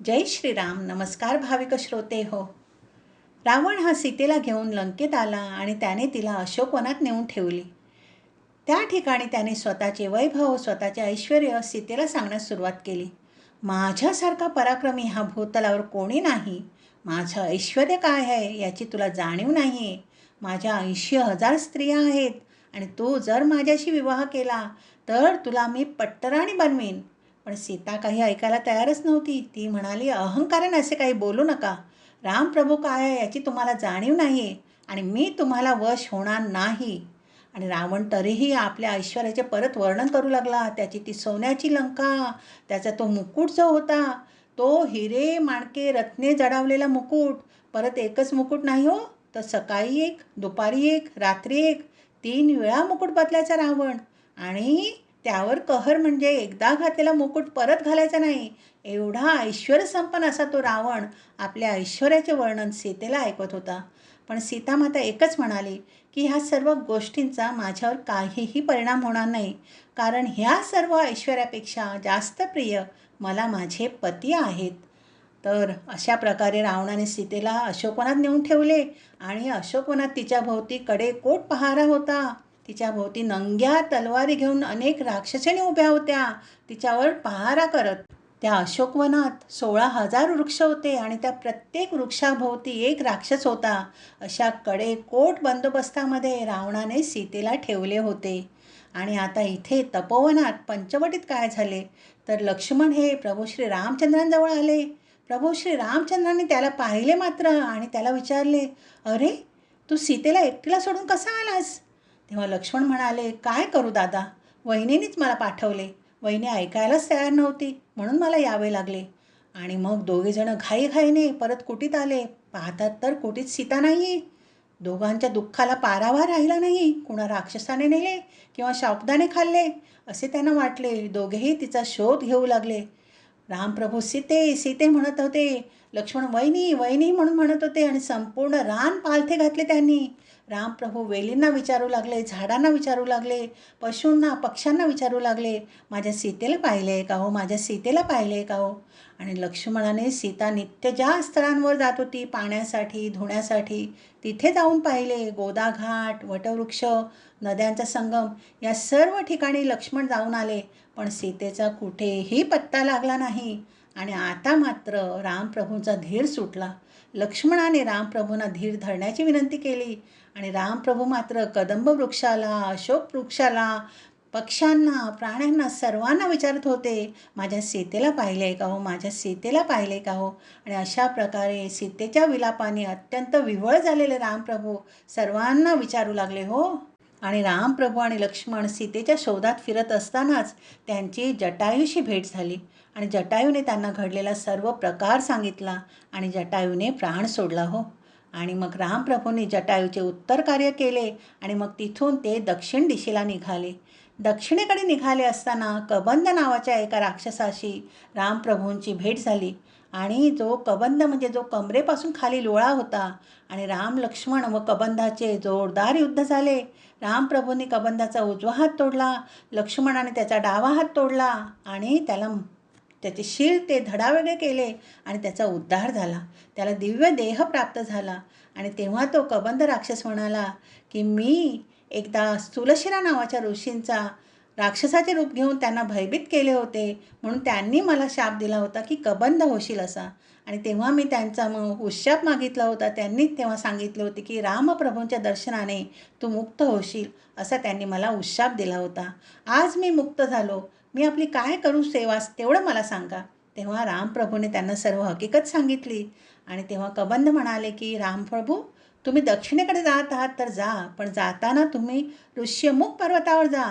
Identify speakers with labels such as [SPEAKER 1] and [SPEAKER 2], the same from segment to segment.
[SPEAKER 1] जय श्रीराम. नमस्कार भाविक श्रोते हो. रावण हा सीतेला घेऊन लंकेत आला आणि त्याने तिला अशोकवनात नेऊन ठेवली. त्या ठिकाणी त्याने स्वतःचे वैभव, स्वतःचे ऐश्वर्य सीतेला सांगण्यास सुरुवात केली. माझ्यासारखा पराक्रमी हा भूतलावर कोणी नाही. माझं ऐश्वर्य काय आहे याची तुला जाणीव नाही आहे. माझ्या 80,000 स्त्रिया आहेत आणि तू जर माझ्याशी विवाह केला तर तुला मी पट्टराणी बनवीन. पण सीता काही ऐकायला तयारच नव्हती. ती म्हणाली, अहंकाराने असे काही बोलू नका. रामप्रभू काय आहे याची तुम्हाला जाणीव नाही आहे आणि मी तुम्हाला वश होणार नाही. आणि रावण तरीही आपल्या ऐश्वर्याचे परत वर्णन करू लागला. त्याची ती सोन्याची लंका, त्याचा तो मुकुट जो होता, तो हिरे माणके रत्ने जडावलेला मुकुट. परत एकच मुकुट नाही हो, तर सकाळी एक, दुपारी एक, रात्री एक, 3 वेळा मुकुट बदलायचा रावण. आणि त्यावर कहर म्हणजे एकदा घातलेला मुकुट परत घालायचा नाही. एवढा ऐश्वर्यसंपन्न असा तो रावण आपल्या ऐश्वर्याचे वर्णन सीतेला ऐकवत होता. पण सीतामाता एकच म्हणाली की ह्या सर्व गोष्टींचा माझ्यावर काहीही परिणाम होणार नाही, कारण ह्या सर्व ऐश्वर्यापेक्षा जास्त प्रिय मला माझे पती आहेत. तर अशा प्रकारे रावणाने सीतेला अशोकवनात नेऊन ठेवले आणि अशोकवनात तिच्या भोवती कडेकोट पहारा होता. तिच्या भोवती नंग्या तलवारी घेऊन अनेक राक्षसीणी उभ्या होत्या तिच्यावर पहारा करत. त्या अशोकवनात 16,000 वृक्ष होते आणि त्या प्रत्येक वृक्षाभोवती एक राक्षस होता. अशा कडेकोट बंदोबस्तामध्ये रावणाने सीतेला ठेवले होते. आणि आता इथे तपोवनात पंचवटीत काय झाले तर लक्ष्मण हे प्रभू श्री रामचंद्रांजवळ आले. प्रभू श्री रामचंद्रांनी त्याला पाहिले मात्र आणि त्याला विचारले, अरे तू सीतेला एकटीला सोडून कसा आलास? तेव्हा लक्ष्मण म्हणाले, काय करू दादा, वहिनीनेच मला पाठवले. वहिनी ऐकायलाच तयार नव्हती म्हणून मला यावे लागले. आणि मग दोघेजण घाईघाईने परत कुटीत आले. पाहतात तर कुटीत सीता नाही. दोघांच्या दुःखाला पारावार राहिला नाही. कुणा राक्षसाने नेले किंवा शापदाने खाल्ले असे त्यांना वाटले. दोघेही तिचा शोध घेऊ लागले. रामप्रभू सीते सीते म्हणत होते, लक्ष्मण वहिनी वहिनी म्हणून म्हणत होते आणि संपूर्ण रान पालथे घातले त्यांनी. रामप्रभू वेलींना विचारू लागले, झाडांना विचारू लागले, पशूंना पक्ष्यांना विचारू लागले, माझ्या सीतेला पाहिले आहे का हो, माझ्या सीतेला पाहिले आहे का हो. आणि लक्ष्मणाने सीता नित्य ज्या स्थळांवर जात होती पाण्यासाठी धुण्यासाठी तिथे जाऊन पाहिले. गोदाघाट, वटवृक्ष, नद्यांचा संगम या सर्व ठिकाणी लक्ष्मण जाऊन आले. पण सीतेचा कुठेही पत्ता लागला नाही. आणि आता मात्र रामप्रभूंचा धीर सुटला. लक्ष्मणाने रामप्रभूंना धीर धरण्याची विनंती केली आणि रामप्रभू मात्र कदंब वृक्षाला, अशोक वृक्षाला, पक्ष्यांना, प्राण्यांना सर्वांना विचारत होते, माझ्या सीतेला पाहिले आहे का हो, माझ्या सीतेला पाहिले का हो. आणि अशा प्रकारे सीतेच्या विलापाने अत्यंत विव्हळ झालेले रामप्रभू सर्वांना विचारू लागले हो. आणि रामप्रभू आणि लक्ष्मण सीतेच्या शोधात फिरत असतानाच त्यांची जटायूशी भेट झाली आणि जटायूने त्यांना घडलेला सर्व प्रकार सांगितला आणि जटायूने प्राण सोडला हो. आणि मग रामप्रभूंनी जटायूचे उत्तर कार्य केले आणि मग तिथून ते दक्षिण दिशेला निघाले. दक्षिणेकडे निघाले असताना कबंद नावाच्या एका राक्षसाशी रामप्रभूंची भेट झाली. आणि जो कबंद म्हणजे जो कमरेपासून खाली लोळा होता. आणि राम, लक्ष्मण व कबंदाचे जोरदार युद्ध झाले. रामप्रभूंनी कबंदाचा उजवा हात तोडला, लक्ष्मणाने त्याचा डावा हात तोडला आणि त्याचे शिर ते धडावेगळे केले आणि त्याचा उद्धार झाला. त्याला दिव्य देह प्राप्त झाला. आणि तेव्हा तो कबंद राक्षस म्हणाला की मी एकदा स्थूलशिरा नावाच्या ऋषींचा राक्षसाचे रूप घेऊन त्यांना भयभीत केले होते, म्हणून त्यांनी मला शाप दिला होता की कबंद होशील असा. आणि तेव्हा मी त्यांचा मग उशाप मागितला होता. त्यांनी तेव्हा सांगितले होते की रामप्रभूंच्या दर्शनाने तू मुक्त होशील असा त्यांनी मला उशाप दिला होता. आज मी मुक्त झालो. मी आपली काय करू सेवास तेवढं मला सांगा. तेव्हा रामप्रभूने त्यांना सर्व हकीकत सांगितली. आणि तेव्हा कबंद म्हणाले की रामप्रभू, तुम्ही दक्षिणेकडे जात आहात तर जा, पण जाताना तुम्ही ऋष्यमुख पर्वतावर जा.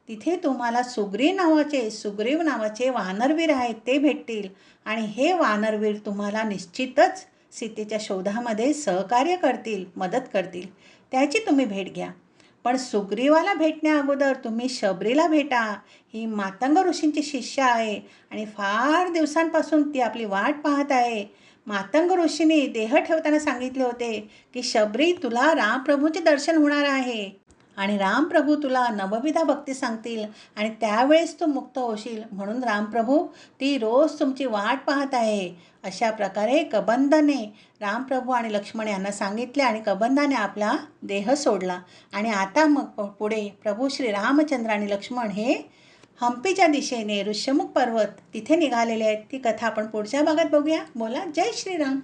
[SPEAKER 1] तिथे तुम्हाला सुग्रीव नावाचे वानरवीर आहेत ते भेटतील आणि हे वानरवीर तुम्हाला निश्चितच सीतेच्या शोधामध्ये सहकार्य करतील, मदत करतील. त्याची तुम्ही भेट घ्या. पण सुग्रीवाला भेटण्या अगोदर तुम्ही शबरीला भेटा. ही मातंग ऋषींची शिष्य आहे आणि फार दिवसांपासून ती आपली वाट पाहत आहे. मातंग ऋषींनी देह ठेवताना सांगितले होते की शबरी, तुला रामप्रभूंचे दर्शन होणार आहे. आणि रामप्रभू तुला नवविधा भक्ती सांगतील आणि त्यावेळेस तू मुक्त होशील, म्हणून रामप्रभू ती रोज तुमची वाट पाहत आहे. अशा प्रकारे कबंधाने रामप्रभू आणि लक्ष्मण यांना सांगितले आणि कबंधाने आपला देह सोडला. आणि आता मग पुढे प्रभू श्री रामचंद्र आणि लक्ष्मण हे हम्पीच्या दिशेने ऋष्यमुख पर्वत तिथे निघालेले आहेत. ती कथा आपण पुढच्या भागात बघूया. बोला जय श्रीराम.